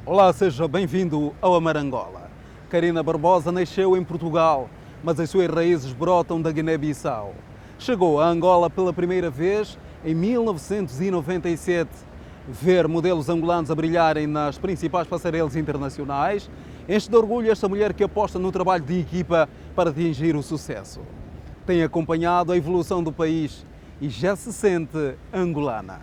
Olá, seja bem-vindo ao Amarangola. Karina Barbosa nasceu em Portugal, mas as suas raízes brotam da Guiné-Bissau. Chegou a Angola pela primeira vez em 1997. Ver modelos angolanos a brilharem nas principais passarelas internacionais enche de orgulho esta mulher que aposta no trabalho de equipa para atingir o sucesso. Tem acompanhado a evolução do país e já se sente angolana.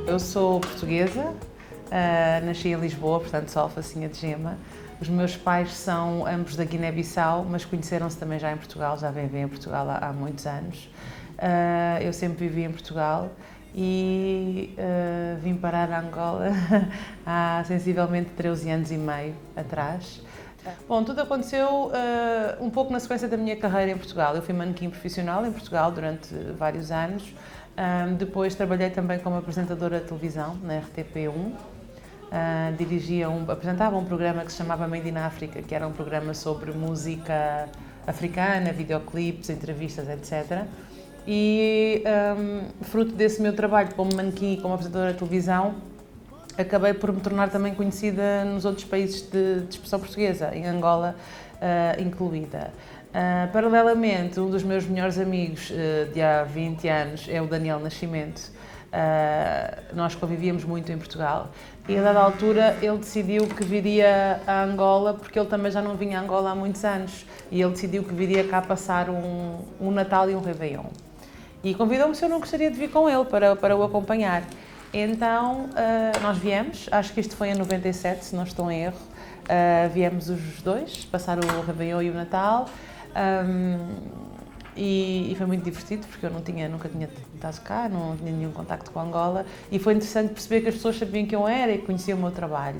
Eu sou portuguesa, nasci em Lisboa, portanto sou alfacinha de gema. Os meus pais são ambos da Guiné-Bissau, mas conheceram-se também já em Portugal, já vivem em Portugal há muitos anos. Eu sempre vivi em Portugal e vim parar a Angola há sensivelmente 13 anos e meio atrás. Bom, tudo aconteceu um pouco na sequência da minha carreira em Portugal. Eu fui manequim profissional em Portugal durante vários anos. Depois trabalhei também como apresentadora de televisão na RTP1. Apresentava um programa que se chamava Made in Africa, que era um programa sobre música africana, videoclipes, entrevistas, etc. E fruto desse meu trabalho como manequim e como apresentadora de televisão, acabei por me tornar também conhecida nos outros países de expressão portuguesa, em Angola incluída. Paralelamente, um dos meus melhores amigos de há 20 anos é o Daniel Nascimento. Nós convivíamos muito em Portugal e a dada altura ele decidiu que viria a Angola, porque ele também já não vinha a Angola há muitos anos, e ele decidiu que viria cá passar um Natal e um Réveillon. E convidou-me se eu não gostaria de vir com ele para o acompanhar. Então nós viemos, acho que isto foi em 97, se não estou em erro, viemos os dois, passar o Réveillon e o Natal. E foi muito divertido, porque eu nunca tinha estado cá, não tinha nenhum contacto com Angola, e foi interessante perceber que as pessoas sabiam quem eu era e que conheciam o meu trabalho.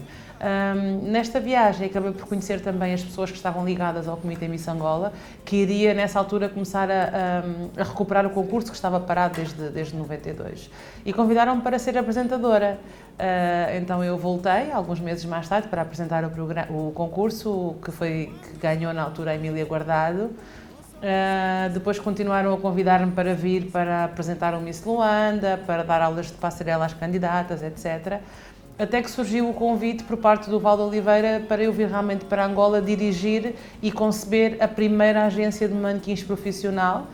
Nesta viagem acabei por conhecer também as pessoas que estavam ligadas ao Comitê Miss Angola, que iria nessa altura começar a recuperar o concurso que estava parado desde 92, e convidaram-me para ser apresentadora. Então eu voltei alguns meses mais tarde para apresentar o concurso que ganhou na altura a Emília Guardado. Depois continuaram a convidar-me para vir para apresentar o Miss Luanda, para dar aulas de passarela às candidatas, etc. Até que surgiu o convite por parte do Valdo Oliveira para eu vir realmente para Angola dirigir e conceber a primeira agência de manequins profissional,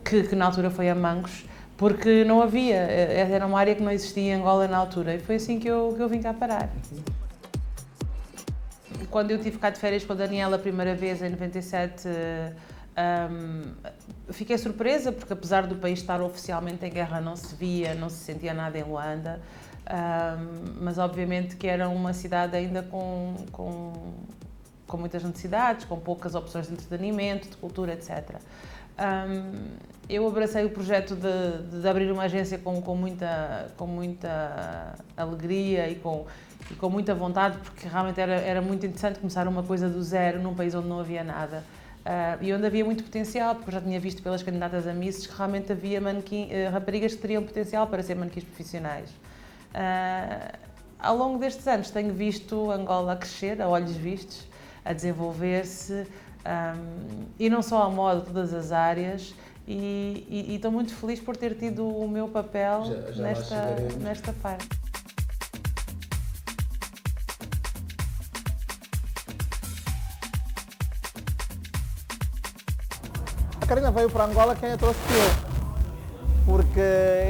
que na altura foi a Mangos, porque não havia, era uma área que não existia em Angola na altura, e foi assim que eu vim cá parar. Quando eu tive cá de férias com a Daniela a primeira vez, em 97, fiquei surpresa, porque apesar do país estar oficialmente em guerra, não se via, não se sentia nada em Luanda, mas obviamente que era uma cidade ainda com muitas necessidades, com poucas opções de entretenimento, de cultura, etc. Eu abracei o projeto de abrir uma agência com muita alegria e com muita vontade, porque realmente era muito interessante começar uma coisa do zero num país onde não havia nada. E onde havia muito potencial, porque eu já tinha visto pelas candidatas a Misses que realmente havia raparigas que teriam potencial para ser manequins profissionais. Ao longo destes anos tenho visto Angola a crescer, a olhos vistos, a desenvolver-se, e não só à moda, todas as áreas, e estou muito feliz por ter tido o meu papel nesta parte. A Karina veio para Angola quem a trouxe eu, porque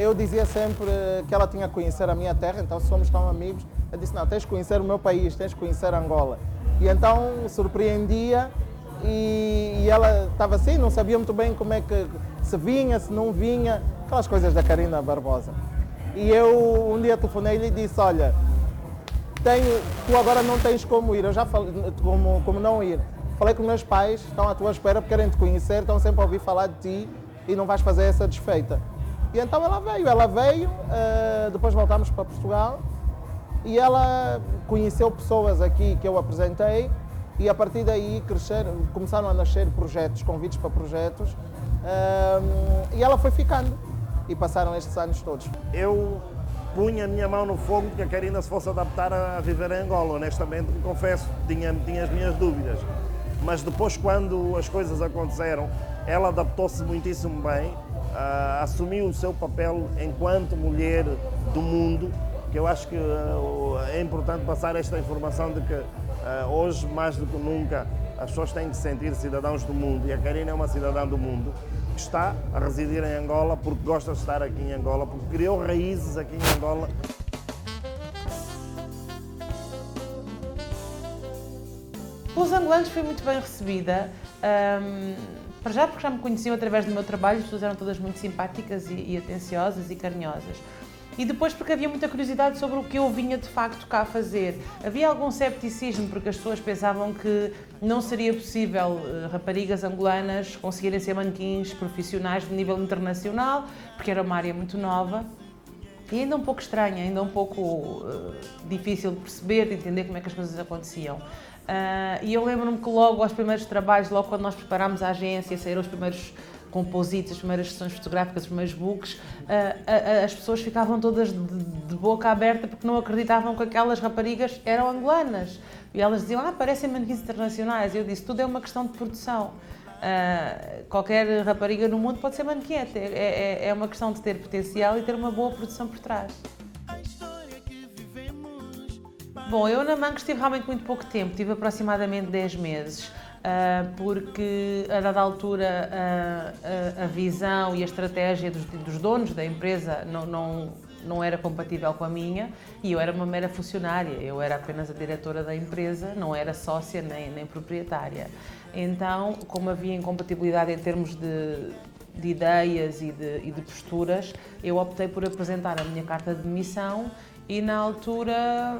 eu dizia sempre que ela tinha que conhecer a minha terra, então somos tão amigos. Eu disse, não, tens de conhecer o meu país, tens de conhecer Angola. E então surpreendia e ela estava assim, não sabia muito bem como é que se vinha, se não vinha, aquelas coisas da Karina Barbosa. E eu um dia telefonei-lhe e disse, olha, tu agora não tens como ir, eu já falei como não ir. Falei com meus pais, estão à tua espera porque querem te conhecer, estão sempre a ouvir falar de ti e não vais fazer essa desfeita. E então ela veio, depois voltámos para Portugal e ela conheceu pessoas aqui que eu apresentei e a partir daí começaram a nascer projetos, convites para projetos, e ela foi ficando e passaram estes anos todos. Eu punha a minha mão no fogo que a Karina se fosse adaptar a viver em Angola, honestamente, confesso, tinha as minhas dúvidas. Mas depois, quando as coisas aconteceram, ela adaptou-se muitíssimo bem, assumiu o seu papel enquanto mulher do mundo, que eu acho que é importante passar esta informação de que hoje, mais do que nunca, as pessoas têm que se sentir cidadãos do mundo, e a Karina é uma cidadã do mundo, que está a residir em Angola porque gosta de estar aqui em Angola, porque criou raízes aqui em Angola. Pelos angolanos fui muito bem recebida, para já porque já me conheciam através do meu trabalho, as pessoas eram todas muito simpáticas e atenciosas e carinhosas. E depois porque havia muita curiosidade sobre o que eu vinha de facto cá fazer. Havia algum cepticismo porque as pessoas pensavam que não seria possível raparigas angolanas conseguirem ser manequins profissionais de nível internacional, porque era uma área muito nova. E ainda um pouco estranha, ainda um pouco difícil de perceber, de entender como é que as coisas aconteciam. E eu lembro-me que logo aos primeiros trabalhos, logo quando nós preparámos a agência, saíram os primeiros composites, as primeiras sessões fotográficas, os primeiros books, as pessoas ficavam todas de boca aberta porque não acreditavam que aquelas raparigas eram angolanas. E elas diziam, parecem manequins internacionais. Eu disse, tudo é uma questão de produção. Qualquer rapariga no mundo pode ser manequim, é uma questão de ter potencial e ter uma boa produção por trás. Bom, eu na Mango estive realmente muito pouco tempo, tive aproximadamente 10 meses, porque a dada altura a visão e a estratégia dos donos da empresa não era compatível com a minha e eu era uma mera funcionária, eu era apenas a diretora da empresa, não era sócia nem proprietária. Então, como havia incompatibilidade em termos de ideias e de posturas, eu optei por apresentar a minha carta de demissão e na altura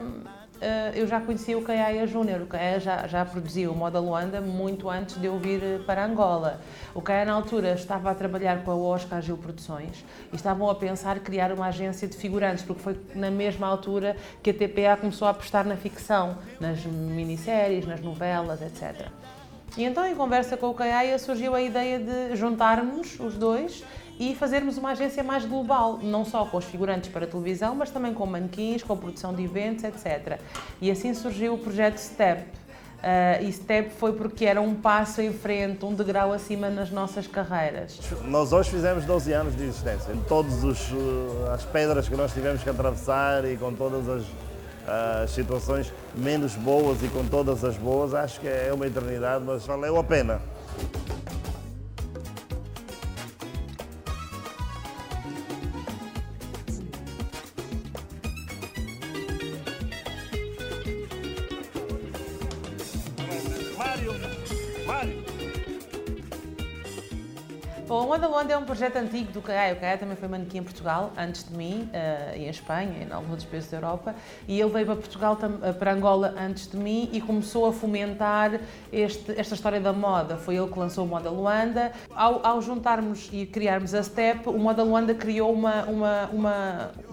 eu já conhecia o Kayaya Júnior. O Kayaya já produziu o Moda Luanda muito antes de eu vir para Angola. O Kayaya na altura estava a trabalhar com a Oscar Gil Produções e estavam a pensar criar uma agência de figurantes, porque foi na mesma altura que a TPA começou a apostar na ficção, nas minisséries, nas novelas, etc. E então, em conversa com o Kayaya, surgiu a ideia de juntarmos os dois e fazermos uma agência mais global, não só com os figurantes para televisão, mas também com manequins, com produção de eventos, etc. E assim surgiu o projeto STEP. E STEP foi porque era um passo em frente, um degrau acima nas nossas carreiras. Nós hoje fizemos 12 anos de existência. Todas as pedras que nós tivemos que atravessar e com todas as situações menos boas e com todas as boas, acho que é uma eternidade, mas valeu a pena. Bom, o Moda Luanda é um projeto antigo do Kayaya. O Kayaya também foi manequim em Portugal, antes de mim, e em Espanha, e em alguns outros países da Europa. E ele veio para Portugal, para Angola, antes de mim e começou a fomentar esta história da moda. Foi ele que lançou o Moda Luanda. Ao juntarmos e criarmos a STEP, o Moda Luanda criou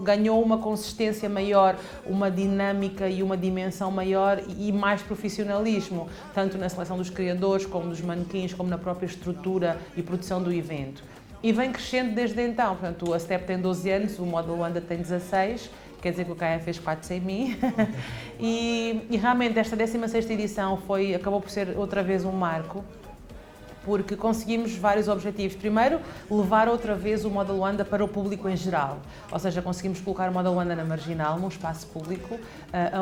ganhou uma consistência maior, uma dinâmica e uma dimensão maior e mais profissionalismo, tanto na seleção dos criadores, como dos manequins, como na própria estrutura e produção do evento. E vem crescendo desde então. Portanto, a STEP tem 12 anos, o Moda Luanda tem 16, quer dizer que o Kayaya fez parte sem mim. E realmente esta 16ª edição acabou por ser outra vez um marco, porque conseguimos vários objetivos. Primeiro, levar outra vez o Moda Luanda para o público em geral, ou seja, conseguimos colocar o Moda Luanda na Marginal, num espaço público,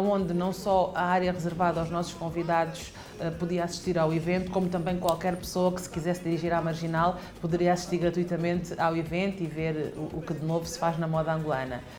onde não só a área reservada aos nossos convidados podia assistir ao evento, como também qualquer pessoa que se quisesse dirigir à Marginal poderia assistir gratuitamente ao evento e ver o que de novo se faz na moda angolana.